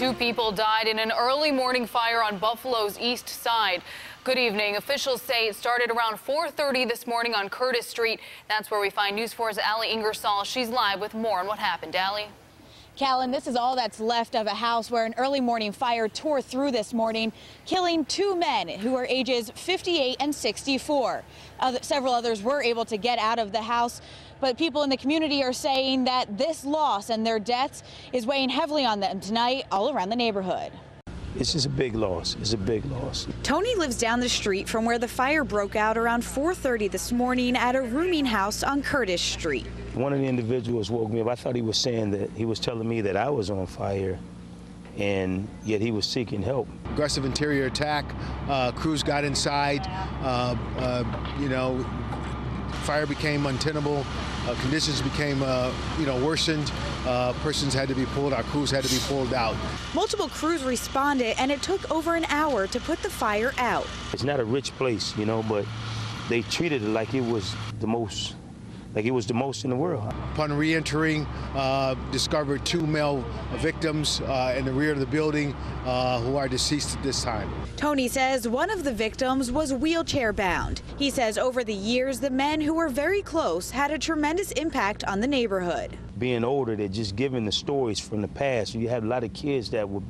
Two people died in an early morning fire on Buffalo's east side. Good evening. Officials say it started around 4:30 this morning on Curtis Street. That's where we find News 4's Allie Ingersoll. She's live with more on what happened. Allie? Callan, this is all that's left of a house where an early morning fire tore through this morning, killing two men who are ages 58 and 64. Several others were able to get out of the house, but people in the community are saying that this loss and their deaths is weighing heavily on them tonight all around the neighborhood. It's just a big loss. It's a big loss. Tony lives down the street from where the fire broke out around 4:30 this morning at a rooming house on Curtis Street. One of the individuals woke me up. I thought he was saying that he was telling me that I was on fire, and yet he was seeking help. Aggressive interior attack. Crews got inside. Fire became untenable. Conditions became, worsened. Persons had to be pulled. Our crews had to be pulled out. Multiple crews responded, and it took over an hour to put the fire out. It's not a rich place, but they treated it like it was the most. Like it was the most in the world. Upon re-entering, discovered two male victims in the rear of the building who are deceased at this time. Tony says one of the victims was wheelchair bound. He says over the years, the men who were very close had a tremendous impact on the neighborhood. Being older, they're just giving the stories from the past. You had a lot of kids that would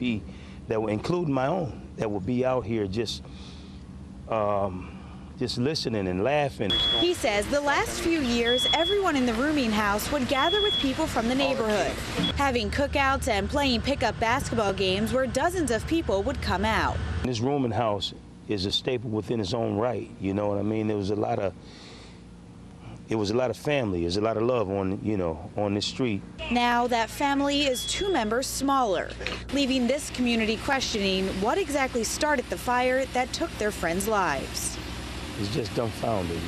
including my own, that would be out here just listening and laughing. He says the last few years, everyone in the rooming house would gather with people from the neighborhood, having cookouts and playing pickup basketball games where dozens of people would come out. This rooming house is a staple within its own right. You know what I mean? There was a lot of family. There's a lot of love on this street. Now that family is two members smaller, leaving this community questioning what exactly started the fire that took their friends' lives. It's just dumbfounded,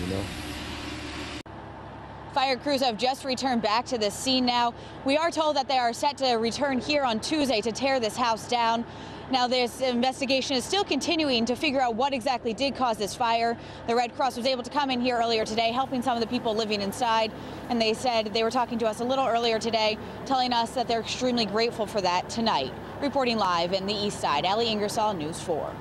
Fire crews have just returned back to the scene now. We are told that they are set to return here on Tuesday to tear this house down. Now, this investigation is still continuing to figure out what exactly did cause this fire. The Red Cross was able to come in here earlier today, helping some of the people living inside. And they said they were talking to us a little earlier today, telling us that they're extremely grateful for that tonight. Reporting live in the East Side, Allie Ingersoll, News 4.